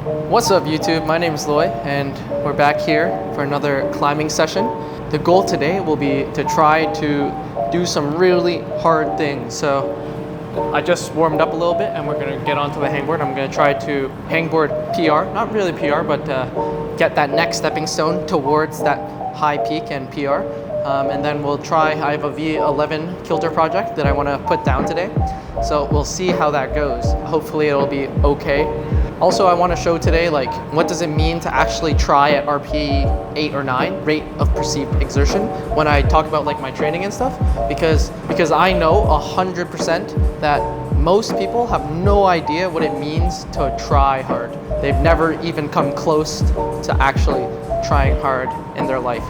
What's up YouTube? My name is Loy and we're back here for another climbing session. The goal today will be to try to do some really hard things. So I just warmed up a little bit and we're gonna get onto the hangboard. I'm gonna try to hangboard PR, not really PR, but get that next stepping stone towards that high peak and PR. And then we'll try, I have a V11 kilter project that I wanna put down today. So we'll see how that goes. Hopefully it'll be okay. Also, I want to show today, like, what does it mean to actually try at RP 8 or 9, rate of perceived exertion, when I talk about like my training and stuff, because I know 100% that most people have no idea what it means to try hard. They've never even come close to actually trying hard in their life.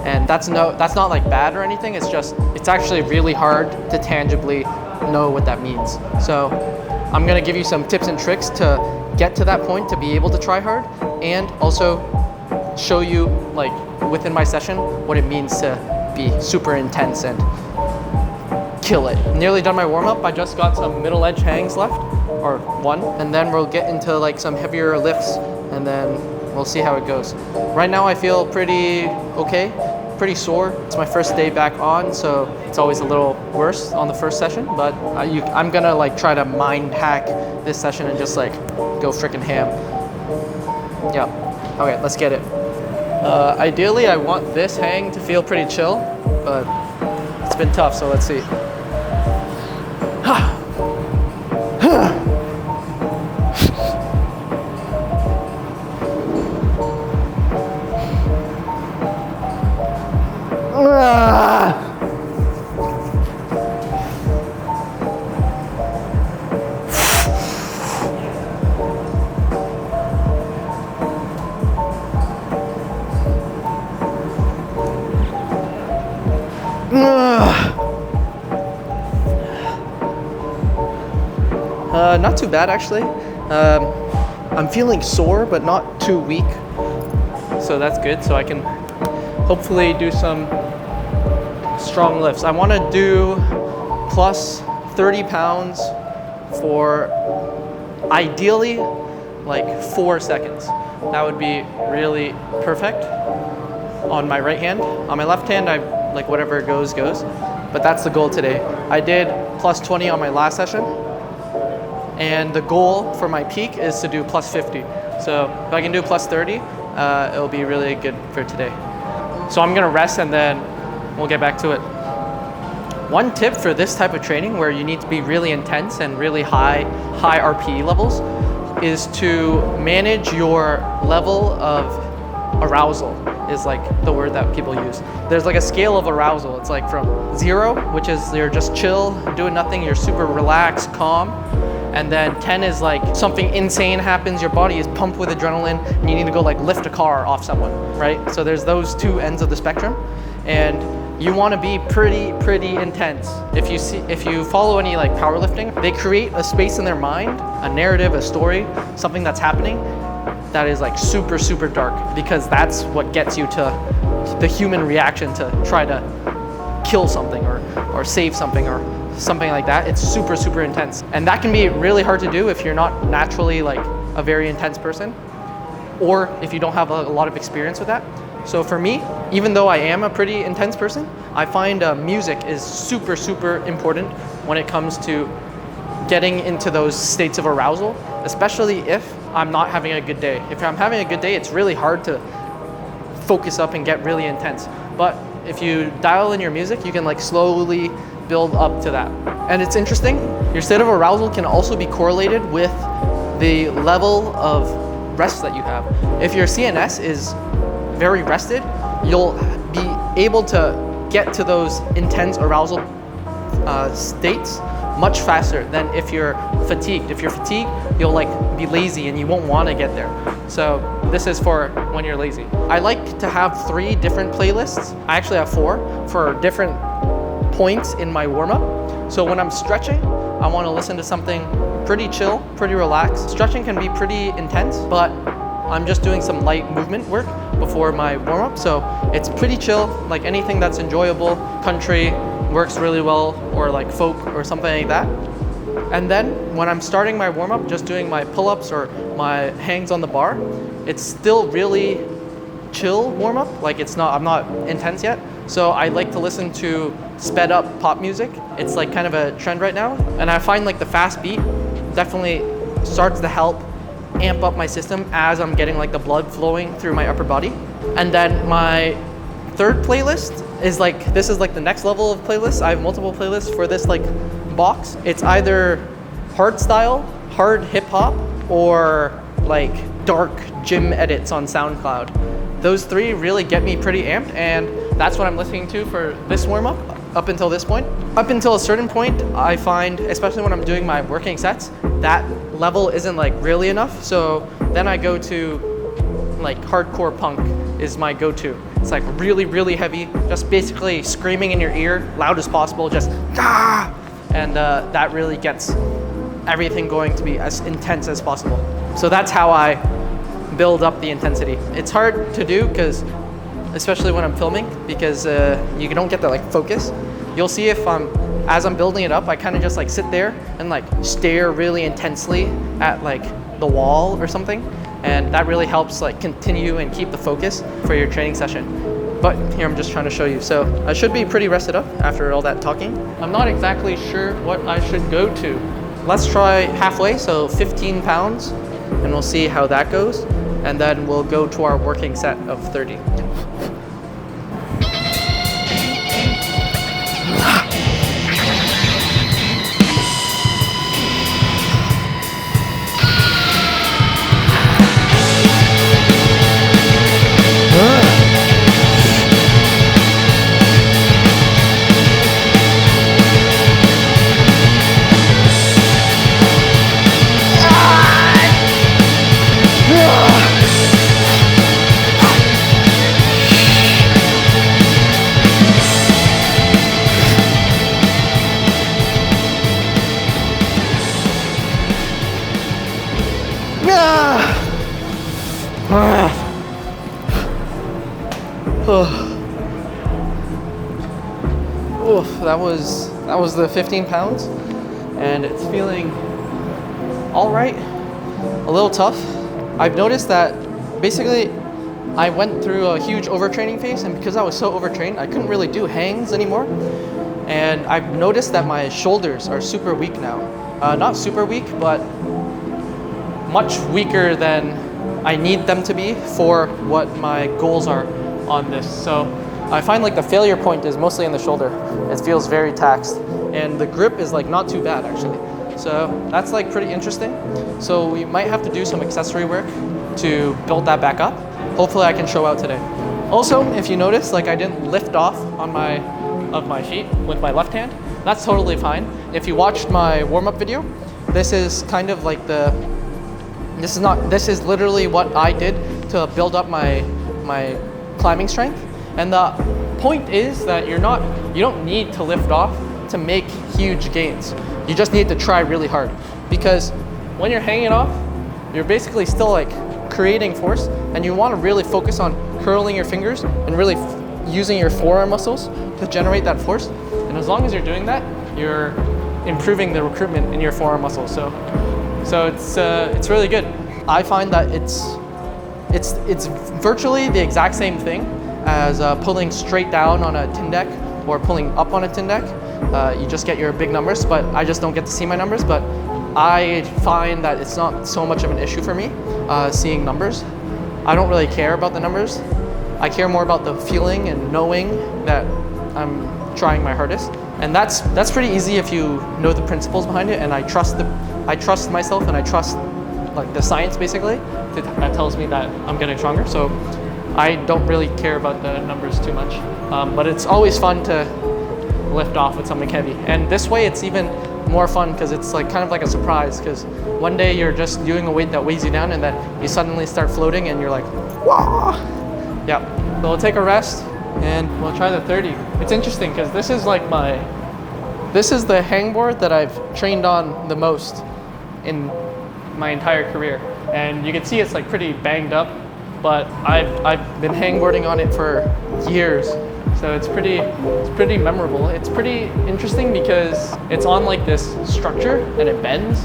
And that's not like bad or anything, it's actually really hard to tangibly know what that means. So I'm gonna give you some tips and tricks to get to that point to be able to try hard, and also show you, like, within my session what it means to be super intense and kill it. Nearly done my warm-up. I just got some middle edge hangs left, or one, and then we'll get into like some heavier lifts and then we'll see how it goes. Right now I feel pretty okay, pretty sore. It's my first day back on, so it's always a little worse on the first session, but I'm gonna like try to mind hack this session and just like go freaking ham. Yeah, okay, let's get it. Ideally I want this hang to feel pretty chill, but it's been tough, so let's see. Not too bad actually. I'm feeling sore but not too weak, so that's good. So I can hopefully do some strong lifts. I want to do plus 30 pounds for ideally like 4 seconds. That would be really perfect on my right hand. On my left hand, I like whatever goes, but that's the goal today. I did plus 20 on my last session, and the goal for my peak is to do plus 50. So if I can do plus 30, it'll be really good for today. So I'm gonna rest and then we'll get back to it. One tip for this type of training where you need to be really intense and really high RPE levels is to manage your level of arousal, is like the word that people use. There's like a scale of arousal. It's like from 0, which is you're just chill, doing nothing, you're super relaxed, calm. And then 10 is like something insane happens, your body is pumped with adrenaline, and you need to go like lift a car off someone, right? So there's those two ends of the spectrum, and you want to be pretty intense. If you follow any like powerlifting, they create a space in their mind, a narrative, a story, something that's happening that is like super dark, because that's what gets you to the human reaction to try to kill something or save something or something like that. It's super intense, and that can be really hard to do if you're not naturally like a very intense person, or if you don't have a lot of experience with that. So for me, even though I am a pretty intense person, I find music is super important when it comes to getting into those states of arousal, especially if I'm not having a good day. If I'm having a good day, it's really hard to focus up and get really intense. But if you dial in your music, you can like slowly build up to that. And it's interesting, your state of arousal can also be correlated with the level of rest that you have. If your CNS is very rested, you'll be able to get to those intense arousal states much faster than if you're fatigued. If you're fatigued, you'll like be lazy and you won't want to get there. So this is for when you're lazy. I like to have 3 different playlists. I actually have 4 for different points in my warm-up. So when I'm stretching, I want to listen to something pretty chill, pretty relaxed. Stretching can be pretty intense, but I'm just doing some light movement work before my warm-up, so it's pretty chill. Like anything that's enjoyable, country works really well, or like folk or something like that. And then when I'm starting my warm up, just doing my pull-ups or my hangs on the bar, it's still really chill warm up. Like I'm not intense yet. So I like to listen to sped up pop music. It's like kind of a trend right now. And I find like the fast beat definitely starts to help amp up my system as I'm getting like the blood flowing through my upper body. And then my third playlist is like, this is like the next level of playlists. I have multiple playlists for this like box. It's either hard style, hard hip hop, or like dark gym edits on SoundCloud. Those three really get me pretty amped, and that's what I'm listening to for this warm up until this point. Up until a certain point, I find, especially when I'm doing my working sets, that level isn't like really enough. So then I go to like hardcore punk is my go-to. It's like really, really heavy, just basically screaming in your ear, loud as possible, just ah! And that really gets everything going to be as intense as possible. So that's how I build up the intensity. It's hard to do because, especially when I'm filming, because you don't get the like focus. You'll see if as I'm building it up, I kind of just like sit there and like stare really intensely at like the wall or something. And that really helps like continue and keep the focus for your training session. But here I'm just trying to show you. So I should be pretty rested up after all that talking. I'm not exactly sure what I should go to. Let's try halfway, so 15 pounds, and we'll see how that goes. And then we'll go to our working set of 30. That was the 15 pounds, and it's feeling all right. A little tough. I've noticed that basically I went through a huge overtraining phase, and because I was so overtrained, I couldn't really do hangs anymore. And I've noticed that my shoulders are super weak now. Not super weak, but much weaker than I need them to be for what my goals are on this. So I find like the failure point is mostly in the shoulder. It feels very taxed, and the grip is like not too bad actually. So that's like pretty interesting. So we might have to do some accessory work to build that back up. Hopefully I can show out today. Also, if you notice, like I didn't lift off on my feet with my left hand. That's totally fine. If you watched my warm-up video, this is kind of like this is literally what I did to build up my climbing strength. And the point is that you don't need to lift off to make huge gains. You just need to try really hard, because when you're hanging off, you're basically still like creating force, and you want to really focus on curling your fingers and really using your forearm muscles to generate that force. And as long as you're doing that, you're improving the recruitment in your forearm muscles. So it's really good. I find that it's virtually the exact same thing as pulling straight down on a tin deck or pulling up on a tin deck. You just get your big numbers, but I just don't get to see my numbers. But I find that it's not so much of an issue for me seeing numbers. I don't really care about the numbers. I care more about the feeling and knowing that I'm trying my hardest. And that's pretty easy if you know the principles behind it. And I trust myself, and I trust like the science basically that tells me that I'm getting stronger. So I don't really care about the numbers too much, but it's always fun to lift off with something heavy. And this way it's even more fun because it's like kind of like a surprise, because one day you're just doing a weight that weighs you down, and then you suddenly start floating and you're like, wow. Yeah, so we'll take a rest and we'll try the 30. It's interesting because this is the hangboard that I've trained on the most in my entire career. And you can see it's like pretty banged up, but I've been hangboarding on it for years. So it's pretty memorable. It's pretty interesting because it's on like this structure and it bends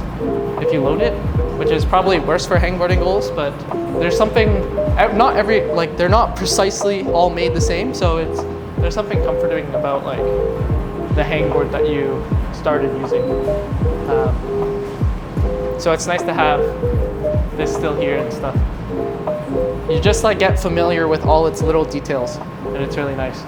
if you load it, which is probably worse for hangboarding goals, but there's something, not every, like they're not precisely all made the same, so there's something comforting about like the hangboard that you started using. So it's nice to have this still here and stuff. You just like get familiar with all its little details, and it's really nice.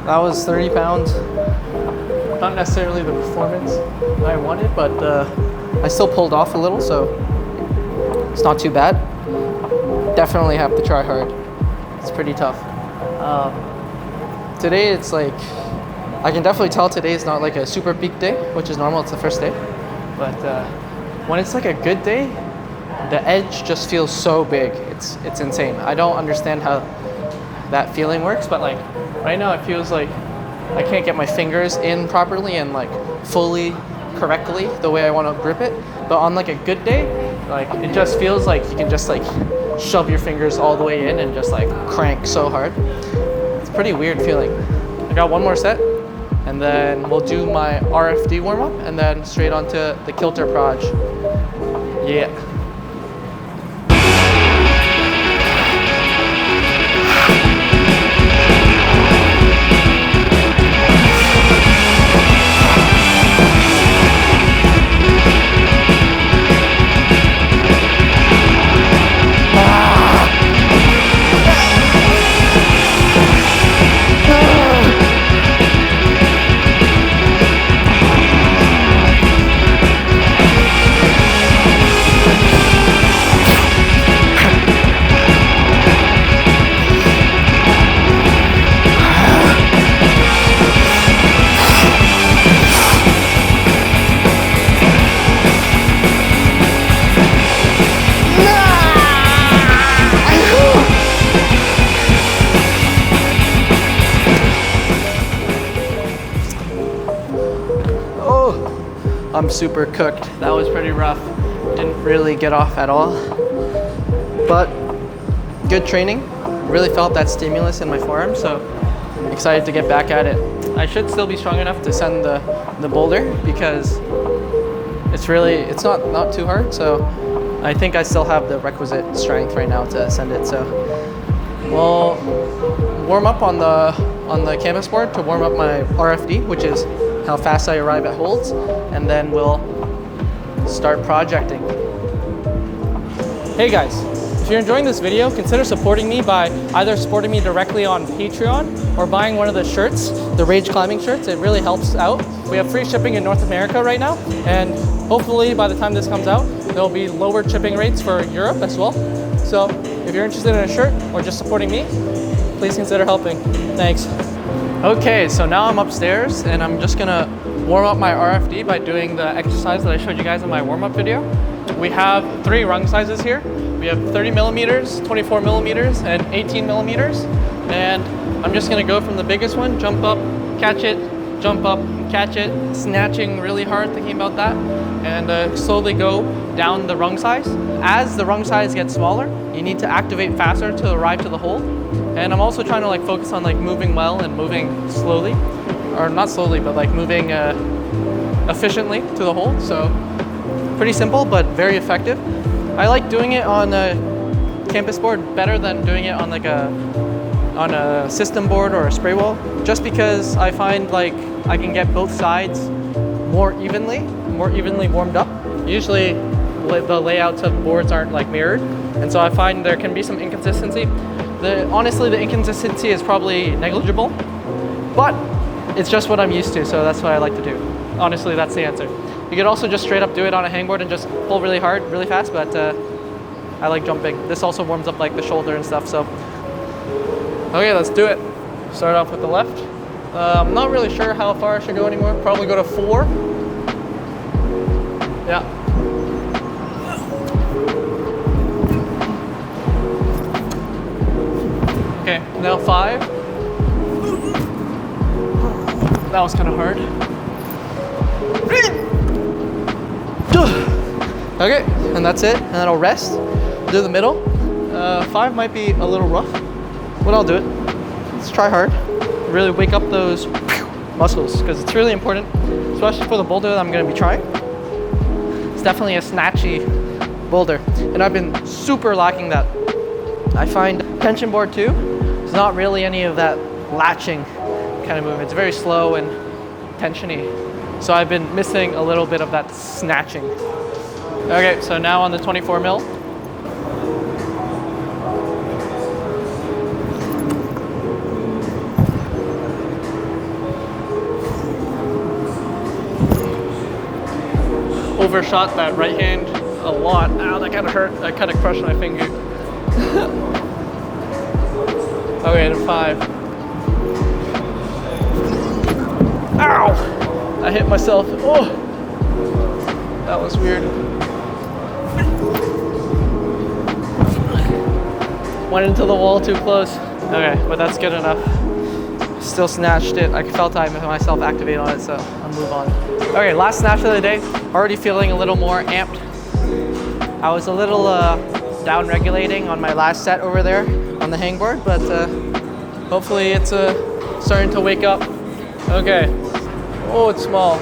That was 30 pounds. Not necessarily the performance I wanted, but I still pulled off a little, so it's not too bad. Definitely have to try hard. It's pretty tough. Today it's like, I can definitely tell today is not like a super peak day, which is normal, it's the first day. But when it's like a good day, the edge just feels so big. It's insane. I don't understand how that feeling works, but like right now it feels like I can't get my fingers in properly and like fully correctly the way I want to grip it. But on like a good day, like it just feels like you can just like shove your fingers all the way in and just like crank so hard. It's a pretty weird feeling. I got one more set and then we'll do my RFD warm up and then straight onto the kilter proj. Yeah. I'm super cooked. That was pretty rough. Didn't really get off at all. But good training. Really felt that stimulus in my forearm, so excited to get back at it. I should still be strong enough to send the boulder because it's not too hard, so I think I still have the requisite strength right now to send it. So we'll warm up on the canvas board to warm up my RFD, which is how fast I arrive at holds, and then we'll start projecting. Hey guys, if you're enjoying this video, consider supporting me by either supporting me directly on Patreon or buying one of the shirts, the Rage Climbing shirts. It really helps out. We have free shipping in North America right now, and hopefully by the time this comes out, there'll be lower shipping rates for Europe as well. So if you're interested in a shirt or just supporting me, please consider helping. Thanks. Okay, so now I'm upstairs and I'm just gonna warm up my RFD by doing the exercise that I showed you guys in my warm-up video. We have 3 rung sizes here. We have 30 millimeters, 24 millimeters, and 18 millimeters. And I'm just gonna go from the biggest one, jump up, catch it, jump up, catch it, snatching really hard, thinking about that, and slowly go down the rung size. As the rung size gets smaller, you need to activate faster to arrive to the hold. And I'm also trying to like focus on like moving well and moving slowly, or not slowly, but like moving efficiently to the hold. So pretty simple, but very effective. I like doing it on a campus board better than doing it on like on a system board or a spray wall, just because I find like I can get both sides more evenly warmed up. Usually the layouts of boards aren't like mirrored, and so I find there can be some inconsistency. Honestly, the inconsistency is probably negligible, but it's just what I'm used to, so that's what I like to do. Honestly, that's the answer. You could also just straight up do it on a hangboard and just pull really hard, really fast, but I like jumping. This also warms up like the shoulder and stuff, so. Okay, let's do it. Start off with the left. I'm not really sure how far I should go anymore. Probably go to 4. Yeah. Okay, now 5. That was kind of hard. Okay, and that's it. And then I'll rest. Do the middle. 5 might be a little rough, but I'll do it. Let's try hard. Really wake up those muscles, because it's really important, especially for the boulder that I'm going to be trying. It's definitely a snatchy boulder, and I've been super lacking that. I find tension board 2 is not really any of that latching kind of movement. It's very slow and tensiony, so I've been missing a little bit of that snatching. Okay, so now on the 24 mil. Overshot that right hand a lot. Ow, that kind of hurt. I kind of crushed my finger. Okay, to 5. Ow! I hit myself. Oh! That was weird. Went into the wall too close. Okay, but that's good enough. Still snatched it. I felt I myself activate on it, so I'll move on. Okay, last snatch of the day. Already feeling a little more amped. I was a little down regulating on my last set over there on the hangboard, but hopefully it's starting to wake up. Okay. Oh, it's small.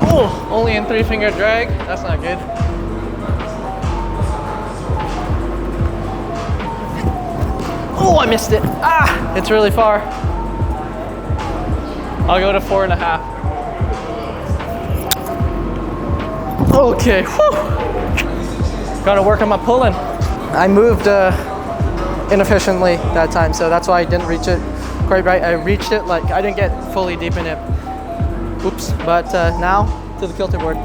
Oh, only in 3-finger drag. That's not good. Oh, I missed it. Ah, it's really far. I'll go to 4.5. Okay. Whew. Gotta work on my pulling. I moved inefficiently that time, so that's why I didn't reach it quite right. I reached it like I didn't get fully deep in it. Oops. But now to the kilter board.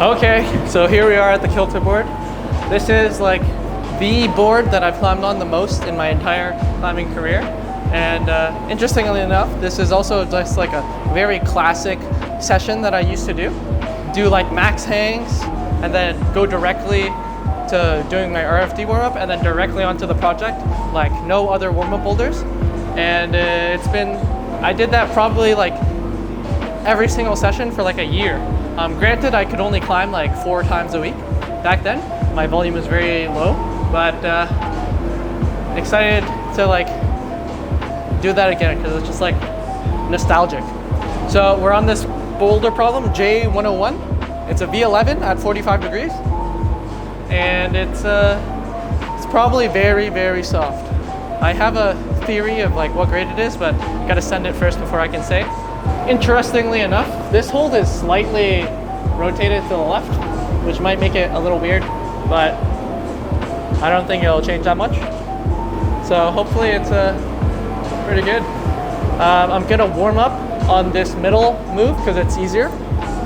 Okay, so here we are at the kilter board. This is like the board that I've climbed on the most in my entire climbing career. And interestingly enough, this is also just like a very classic session that I used to do. Do like max hangs and then go directly to doing my RFD warm up and then directly onto the project, like no other warm up boulders. And I did that probably like every single session for like a year. Granted, I could only climb like 4 times a week back then. My volume was very low, but excited to like do that again because it's just like nostalgic. So we're on this boulder problem, J101. It's a V11 at 45 degrees, and it's probably very, very soft. I have a theory of like what grade it is, but gotta send it first before I can say. Interestingly enough, this hold is slightly rotated to the left, which might make it a little weird, but I don't think it'll change that much. So hopefully it's pretty good. I'm gonna warm up on this middle move because it's easier,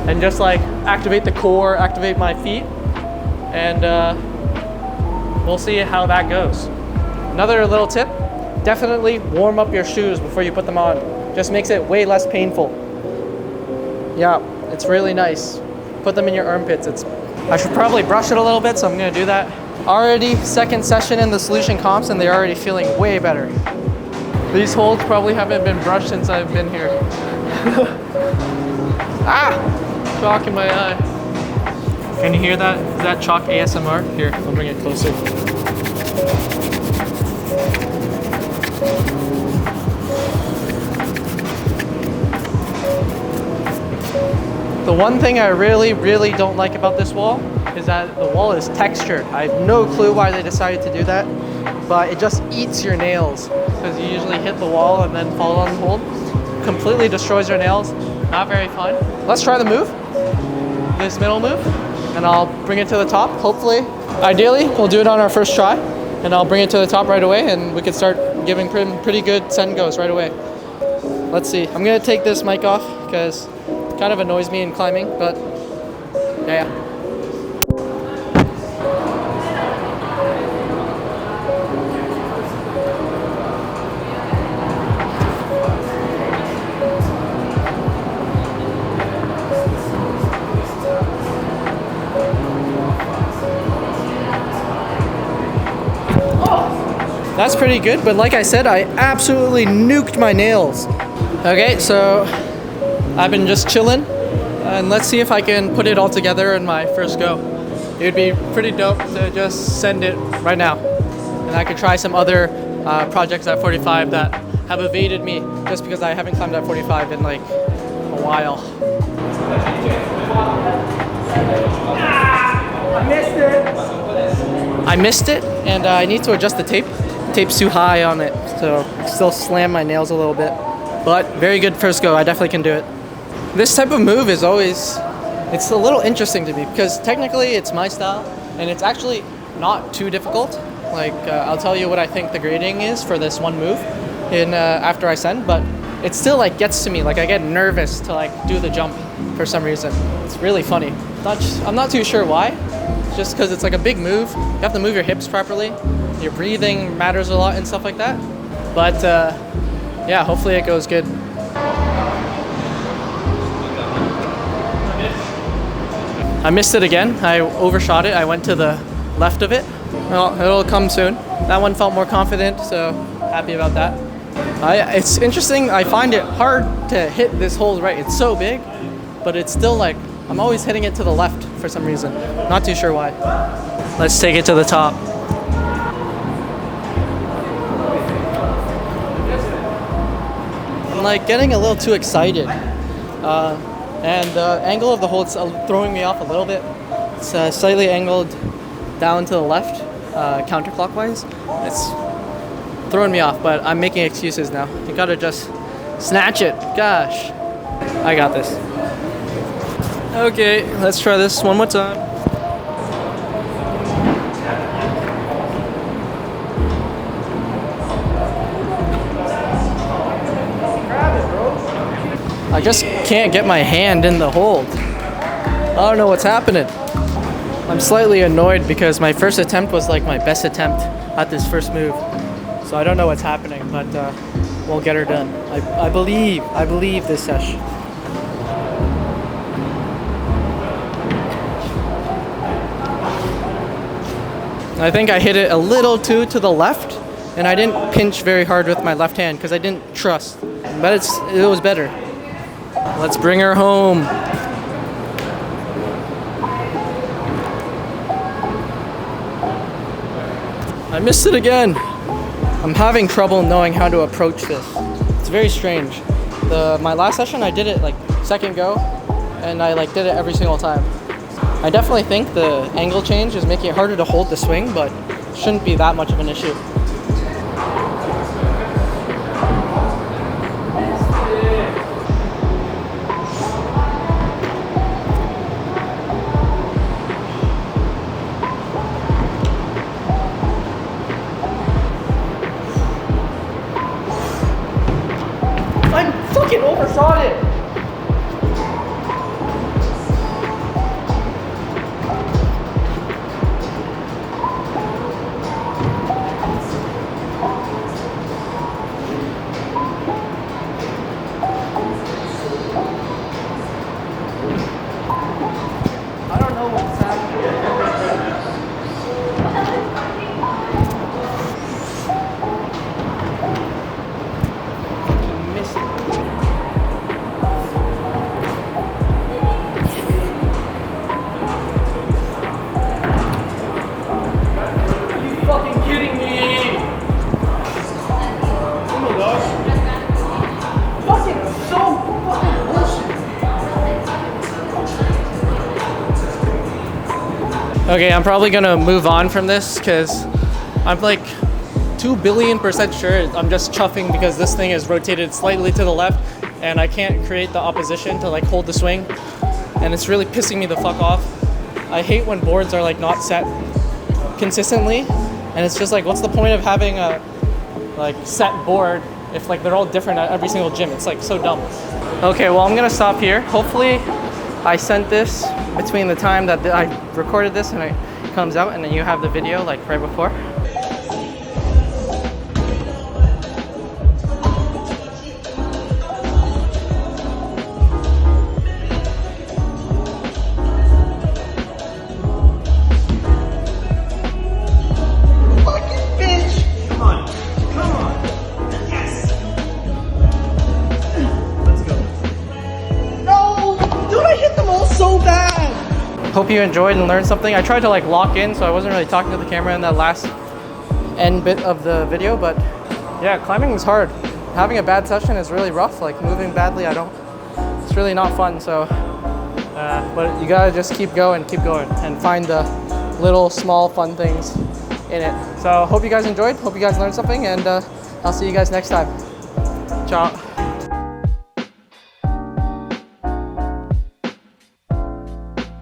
and just like activate the core, activate my feet, and we'll see how that goes. Another little tip, definitely warm up your shoes before you put them on. Just makes it way less painful. Yeah, it's really nice. Put them in your armpits. I should probably brush it a little bit, so I'm gonna do that. Already second session in the solution comps and they're already feeling way better. These holes probably haven't been brushed since I've been here. Ah! Chalk in my eye. Can you hear that? Is that chalk ASMR? Here, I'll bring it closer. The one thing I really don't like about this wall is that the wall is textured. I have no clue why they decided to do that, but it just eats your nails because you usually hit the wall and then fall on hold. Completely destroys your nails. Not very fun. Let's try the move, this middle move, and I'll bring it to the top, hopefully. Ideally, we'll do it on our first try, and I'll bring it to the top right away, and we can start giving pretty good send goes right away. Let's see. I'm gonna take this mic off because it kind of annoys me in climbing, but yeah. That's pretty good, but like I said, I absolutely nuked my nails. Okay, so I've been just chilling, and let's see if I can put it all together in my first go. It would be pretty dope to just send it right now. And I could try some other projects at 45 that have evaded me just because I haven't climbed at 45 in like a while. I missed it, and I need to adjust the tape. Tape's too high on it, so I still slam my nails a little bit. But very good first go, I definitely can do it. This type of move is always, it's a little interesting to me because technically it's my style and it's actually not too difficult. Like I'll tell you what I think the grading is for this one move in after I send, but it still like gets to me. Like I get nervous to like do the jump for some reason. It's really funny. I'm not too sure why. It's just because it's like a big move. You have to move your hips properly. Your breathing matters a lot and stuff like that. But yeah, hopefully it goes good. I missed it again. I overshot it. I went to the left of it. Well, it'll come soon. That one felt more confident, so happy about that. It's interesting. I find it hard to hit this hole right. It's so big, but it's still like, I'm always hitting it to the left for some reason. Not too sure why. Let's take it to the top. I'm like getting a little too excited. And the angle of the hole is throwing me off a little bit. It's slightly angled down to the left, counterclockwise. It's throwing me off, but I'm making excuses now. You gotta just snatch it. Gosh, I got this. Okay, let's try this one more time. I just can't get my hand in the hold. I don't know what's happening. I'm slightly annoyed because my first attempt was like my best attempt at this first move. So I don't know what's happening, but we'll get her done. I believe this sesh. I think I hit it a little too to the left, and I didn't pinch very hard with my left hand because I didn't trust. But it was better. Let's bring her home. I missed it again. I'm having trouble knowing how to approach this. It's very strange. My last session I did it like second go, and I like did it every single time. I definitely think the angle change is making it harder to hold the swing, but it shouldn't be that much of an issue. Overshot it. Okay, I'm probably gonna move on from this because I'm like 2 billion% sure I'm just chuffing because this thing is rotated slightly to the left and I can't create the opposition to like hold the swing, and it's really pissing me the fuck off. I hate when boards are like not set consistently, and it's just like, what's the point of having a like set board if like they're all different at every single gym? It's like so dumb. Okay, well, I'm gonna stop here. Hopefully I sent this between the time that I recorded this and it comes out, and then you have the video like right before. Hope you enjoyed and learned something. I tried to like lock in, so I wasn't really talking to the camera in that last end bit of the video, but yeah, climbing is hard. Having a bad session is really rough. Like moving badly, it's really not fun. So, but you gotta just keep going, and find the little small fun things in it. So hope you guys enjoyed, hope you guys learned something, and I'll see you guys next time. Ciao.